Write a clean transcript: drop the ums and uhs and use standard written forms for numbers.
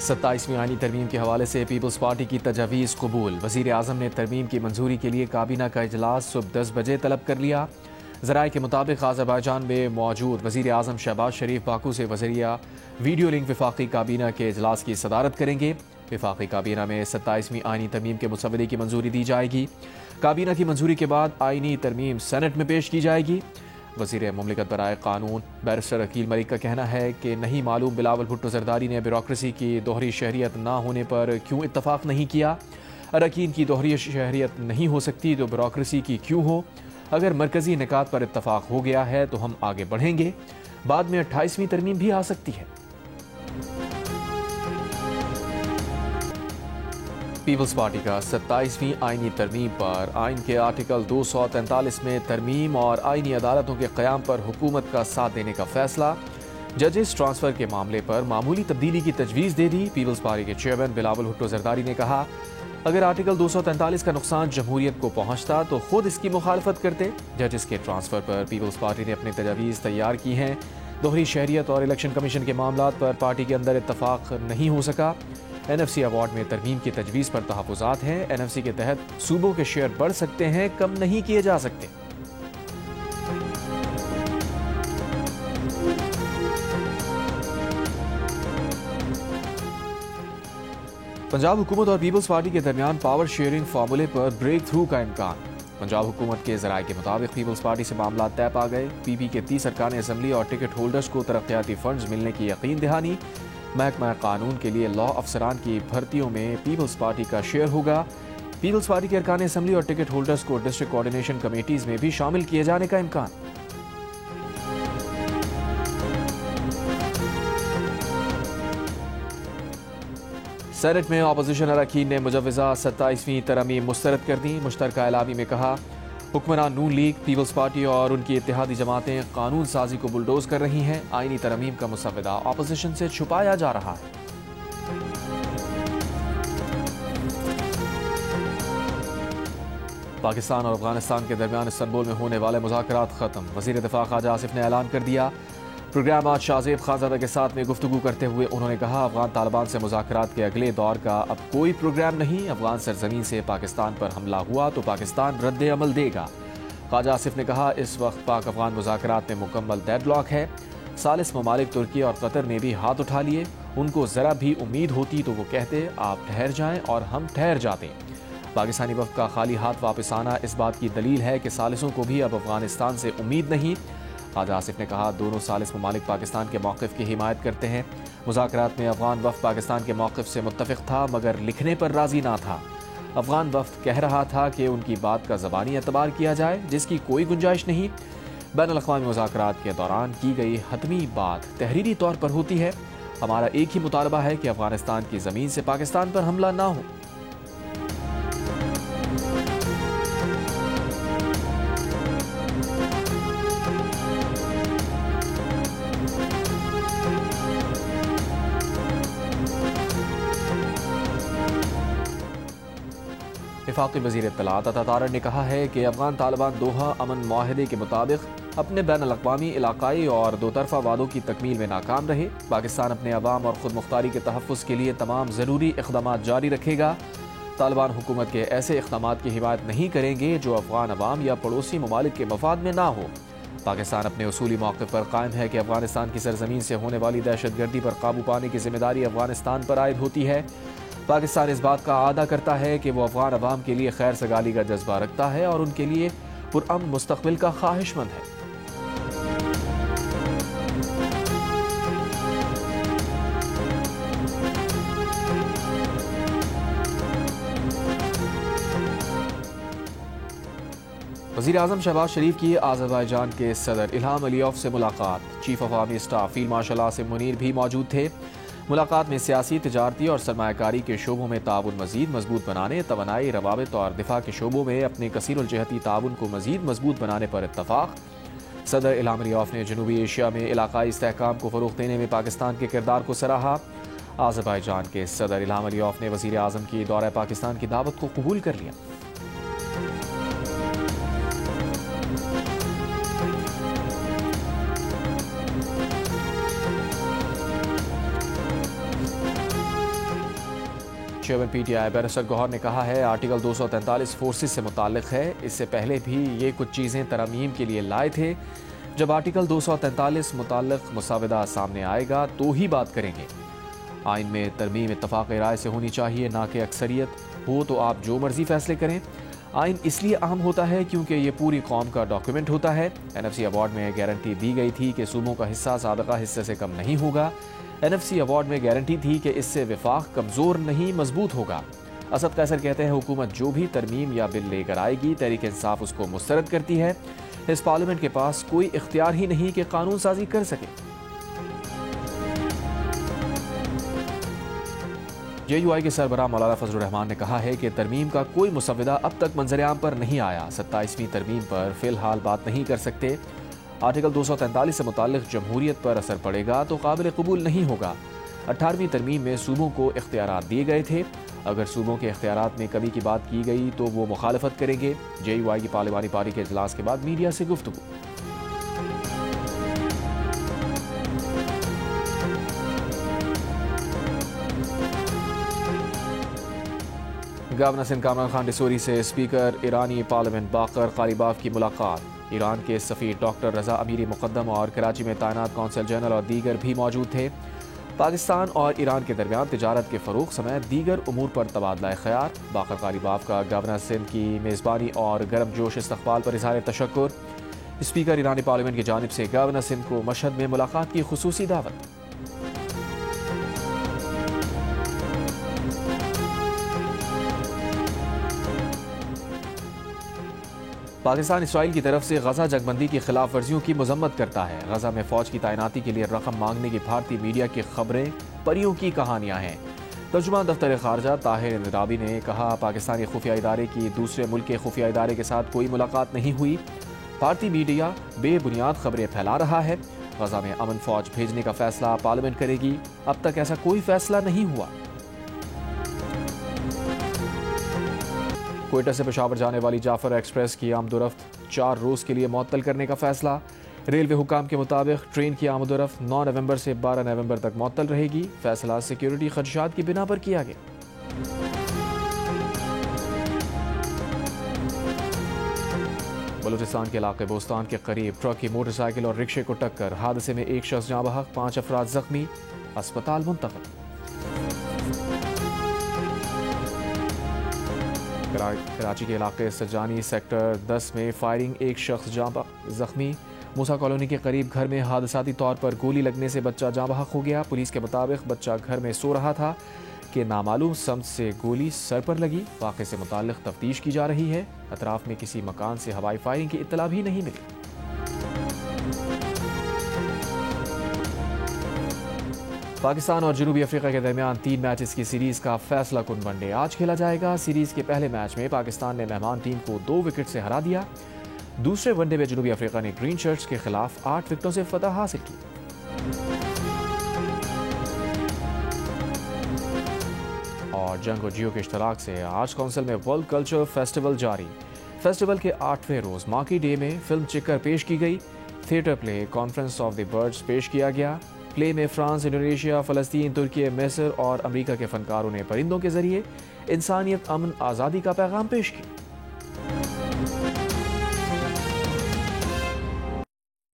27वीं आईनी तरमीम के हवाले से पीपल्स पार्टी की तजावीज़ कबूल। वज़ीर आज़म ने तरमीम की मंजूरी के लिए काबीना का इजलास सुबह 10 बजे तलब कर लिया। ज़राए के मुताबिक आज़रबाईजान में मौजूद वज़ीर आज़म शहबाज शरीफ बाकू से वज़रिया वीडियो लिंक वफाकी काबीना के इजलास की सदारत करेंगे। वफाकी काबीना में 27वीं आईनी तरमीम के मुसवदे की मंजूरी दी जाएगी। काबीना की मंजूरी के बाद आईनी तरमीम सेनेट में पेश की जाएगी। वज़ीर मुमलिकत बराए कानून बैरिस्टर अकील मलिक का कहना है कि नहीं मालूम बिलावल भुट्टो जरदारी ने ब्यूरोक्रेसी की दोहरी शहरियत ना होने पर क्यों इत्तफाक नहीं किया। अरकान की दोहरी शहरियत नहीं हो सकती तो ब्यूरोक्रेसी की क्यों हो। अगर मरकजी निकात पर इत्तफाक हो गया है तो हम आगे बढ़ेंगे। बाद में 28वीं तरमीम भी आ सकती है। पीपल्स पार्टी का 27वीं आईनी तरमीम पर आइन के आर्टिकल 243 में तरमीम और आईनी अदालतों के क़याम पर हुकूमत का साथ देने का फैसला। जजेस ट्रांसफर के मामले पर मामूली तब्दीली की तजवीज़ दे दी। पीपल्स पार्टी के चेयरमैन बिलावल भुट्टो जरदारी ने कहा, अगर आर्टिकल 243 का नुकसान जमहूरियत को पहुंचता तो खुद इसकी मुखालफत करते। जजेस के ट्रांसफर पर पीपल्स पार्टी ने अपनी तजावीज़ तैयार की हैं। दोहरी शहरियत और इलेक्शन कमीशन के मामलात पर पार्टी के अंदर इत्तफाक नहीं हो सका। NFC अवार्ड में तरमीम की तजवीज़ पर तहफ़्फ़ुज़ात हैं। NFC के तहत सूबों के शेयर बढ़ सकते हैं, कम नहीं किए जा सकते। पंजाब हुकूमत और पीपल्स पार्टी के दरमियान पावर शेयरिंग फार्मूले पर ब्रेक थ्रू का इम्कान। पंजाब हुकूमत के ज़राए के मुताबिक पीपल्स पार्टी से मामला तय पा गए। PP के 30 अरकान असम्बली और टिकट होल्डर्स को तरक्याती फंड्स मिलने की यकीन दहानी। महकमा कानून के लिए लॉ अफसरान की भर्तियों में पीपल्स पार्टी का शेयर होगा। पीपल्स पार्टी के अरकान असम्बली और टिकट होल्डर्स को डिस्ट्रिक्ट कोऑर्डिनेशन कमेटीज में भी शामिल किए जाने का इम्कान। सेनेट में अपोजिशन अरकान ने मुजव्वज़ा 27वीं तरमीम मुस्तरद कर दी। मुश्तरका एलामी में कहा, हुक्मरान नून लीग, पीपल्स पार्टी और उनकी इत्तेहादी जमातें कानून साजी को बुलडोज कर रही हैं। आईनी तरमीम का मुसव्वदा अपोजिशन से छुपाया जा रहा है। पाकिस्तान और अफगानिस्तान के दरमियान इस्तांबुल में होने वाले मुज़ाकरात खत्म। वज़ीर दिफा ख्वाजा आसिफ ने ऐलान कर दिया। प्रोग्राम आज शाहजेब खानज़ादा के साथ में गुफ्तगू करते हुए उन्होंने कहा, अफगान तालिबान से मुज़ाकरात के अगले दौर का अब कोई प्रोग्राम नहीं। अफगान सरजमीन से पाकिस्तान पर हमला हुआ तो पाकिस्तान रद्द अमल देगा। ख्वाजा आसिफ ने कहा, इस वक्त पाक अफगान मुज़ाकरात में मुकम्मल डेडलॉक है। सालिस ममालिक तुर्की और कतर ने भी हाथ उठा लिए। उनको ज़रा भी उम्मीद होती तो वो कहते आप ठहर जाएं और हम ठहर जाते। पाकिस्तानी वफ़द का खाली हाथ वापस आना इस बात की दलील है कि सालिसों को भी अब अफगानिस्तान से उम्मीद नहीं। ख्वाजा आसिफ ने कहा, दोनों सालिस ममालिक पाकिस्तान के मौक़िफ़ की हिमायत करते हैं। मुज़ाकरात में अफगान वफ़द पाकिस्तान के मौक़िफ़ से मुत्तफ़िक़ था मगर लिखने पर राज़ी ना था। अफगान वफ़द कह रहा था कि उनकी बात का ज़बानी एतबार किया जाए, जिसकी कोई गुंजाइश नहीं। बैनुल-अक़वामी मुज़ाकरात के दौरान की गई हतमी बात तहरीरी तौर पर होती है। हमारा एक ही मुतालबा है कि अफगानिस्तान की ज़मीन से पाकिस्तान पर हमला ना हो। वफाकी वज़ीर इत्तलात अता तारड़ ने कहा है कि अफगान तालिबान दोहा अमन मुआहदे के मुताबिक अपने बैनुल-अक़वामी, इलाकाई और दो तरफ़ा वादों की तकमील में नाकाम रहे। पाकिस्तान अपने अवाम और खुद मुख्तारी के तहफ़्फ़ुज़ के लिए तमाम ज़रूरी इक़दामात जारी रखेगा। तालिबान हुकूमत के ऐसे इक़दामात की हिमायत नहीं करेंगे जो अफगान अवाम या पड़ोसी ममालिक के मफाद में ना हो। पाकिस्तान अपने उसूली मौक़िफ़ पर कायम है कि अफगानिस्तान की सरज़मीन से होने वाली दहशतगर्दी पर काबू पाने की ज़िम्मेदारी अफगानिस्तान पर आयद होती है। पाकिस्तान इस बात का आदा करता है कि वो अफगान अवाम के लिए खैर सगाली का जज्बा रखता है और उनके लिए पुरअमन मुस्तक़बिल का ख्वाहिशमंद है। वज़ीर आज़म शहबाज शरीफ की आज़रबाईजान के सदर इल्हाम अलीयव से मुलाकात। Chief of army staff field marshal Asim Munir भी मौजूद थे। मुलाकात में सियासी, तिजारती और सरमायाकारी के शोबों में ताउन मज़ीद मजबूत बनाने, तवानाई, रवाबित और दिफा के शोबों में अपने कसीरुल-जहती ताउन को मज़ीद मजबूत बनाने पर इत्तफ़ाक़। सदर इल्हाम अलीयव ने जनूबी एशिया में इलाकाई इस्तेहकाम को फ़रोग़ देने में पाकिस्तान के किरदार को सराहा। आज़रबाईजान के सदर इल्हाम अलीयव ने वज़ीर आज़म की दौरा पाकिस्तान की दावत को कबूल कर लिया। चेयरमैन PTI बैरिस्टर गौहर ने कहा है आर्टिकल 243 फोर्सेस से मुताल्लिक है। इससे पहले भी ये कुछ चीज़ें तरमीम के लिए लाए थे। जब आर्टिकल 243 मुताल्लिक मुसावदा सामने आएगा तो ही बात करेंगे। आइन में तरमीम इत्तफाक राय से होनी चाहिए, ना कि अक्सरियत हो तो आप जो मर्जी फैसले करें। आइन इसलिए अहम होता है क्योंकि ये पूरी कौम का डॉक्यूमेंट होता है। NFC अवार्ड में गारंटी दी गई थी कि सूबों का हिस्सा साबिका हिस्से से कम नहीं होगा। NFC अवार्ड में गारंटी थी कि इससे विफाक कमज़ोर नहीं मजबूत होगा। असद कैसर कहते हैं हुकूमत जो भी तरमीम या बिल लेकर आएगी तहरीक इंसाफ उसको मुस्तरद करती है। इस पार्लियामेंट के पास कोई इख्तियार ही नहीं कि कानून साजी कर सके। JUI के सरबराह मौलाना फजलुर रहमान ने कहा है कि तरमीम का कोई मुसव्वदा अब तक मंजर-ए-आम पर नहीं आया। 27वीं तरमीम पर फिलहाल बात नहीं कर सकते। आर्टिकल 243 से मुताल्लिक जमहूरियत पर असर पड़ेगा तो काबिल कबूल नहीं होगा। 18वीं तरमीम में सूबों को इख्तियारात दिए गए थे। अगर सूबों के इख्तियारात में कमी की बात की गई तो वो मुखालफत करेंगे। JUI की पार्लिमानी पार्टी के इजलास के बाद मीडिया से गुफ्तगू। गवर्नर सिंध कामरान खान डिसोरी से स्पीकर ईरानी पार्लियामेंट बाकर कालिबाफ की मुलाकात। ईरान के सफ़ीर डॉक्टर रजा अमीरी मुकद्दम और कराची में तैनात कौंसल जनरल और दीगर भी मौजूद थे। पाकिस्तान और ईरान के दरमियान तिजारत के फ़रोग़ समेत दीगर उमूर पर तबादला ख़यार। बाकर कालिबाफ का गवर्नर सिंध की मेज़बानी और गर्मजोश इस्तक़बाल पर इज़हार तशक्कुर। स्पीकर ईरानी पार्लियामेंट की जानिब से गवर्नर सिंध को मशहद में मुलाकात की खुसूसी दावत। पाकिस्तान इसराइल की तरफ से गजा जंगबंदी की खिलाफ वर्जियों की मजम्मत करता है। गजा में फौज की तैनाती के लिए रकम मांगने की भारतीय मीडिया की खबरें परियों की कहानियां हैं। तर्जुमान दफ्तर खारजा ताहिर इंदराबी ने कहा पाकिस्तानी खुफिया इदारे की दूसरे मुल्क के खुफिया इदारे के साथ कोई मुलाकात नहीं हुई। भारतीय मीडिया बेबुनियाद खबरें फैला रहा है। गजा में अमन फौज भेजने का फैसला पार्लियामेंट करेगी। अब तक ऐसा कोई फैसला नहीं हुआ। क्वेटा से पेशावर जाने वाली जाफर एक्सप्रेस की आमदोरफ्त 4 रोज़ के लिए मुअत्तल करने का फैसला। रेलवे हुकाम के मुताबिक ट्रेन की आमदोरफ्त 9 नवंबर से 12 नवंबर तक मुअत्तल रहेगी। फैसला सिक्योरिटी खदशात की बिना पर किया गया। बलूचिस्तान के इलाके बोस्तान के करीब ट्रक की मोटरसाइकिल और रिक्शे को टक्कर। हादसे में 1 शख्स जाँ बहक, 5 अफराद जख्मी, अस्पताल मुंतकिल। कराची के इलाके सजानी सेक्टर 10 में फायरिंग, 1 शख्स जाँ जख्मी। मूसा कॉलोनी के करीब घर में हादसाती तौर पर गोली लगने से बच्चा जाँ बहक हो गया। पुलिस के मुताबिक बच्चा घर में सो रहा था कि नामालूम समत से गोली सर पर लगी। वाक़े से मुताल्लिक़ तफ्तीश की जा रही है। अतराफ में किसी मकान से हवाई फायरिंग की इत्तला भी नहीं मिली। पाकिस्तान और जनूबी अफ्रीका के दरमियान 3 मैचेस की सीरीज का फैसला कुन वनडे आज खेला जाएगा। सीरीज के पहले मैच में पाकिस्तान ने मेहमान टीम को 2 विकेट से हरा दिया। दूसरे वनडे में जनूबी अफ्रीका ने ग्रीन शर्ट्स के खिलाफ 8 विकेटों से फतह हासिल की। और जंग और जियो के इश्तराक से आर्ट्स काउंसिल में वर्ल्ड कल्चर फेस्टिवल जारी। फेस्टिवल के 8वें रोज मार्की डे में फिल्म चिक्कर पेश की गई। Theatre play conference of the birds पेश किया गया। प्ले में फ्रांस, इंडोनेशिया, फ़लस्तीन, तुर्की, मिस्र और अमेरिका के फनकारों ने परिंदों के जरिए इंसानियत, अमन, आज़ादी का पैगाम पेश किया।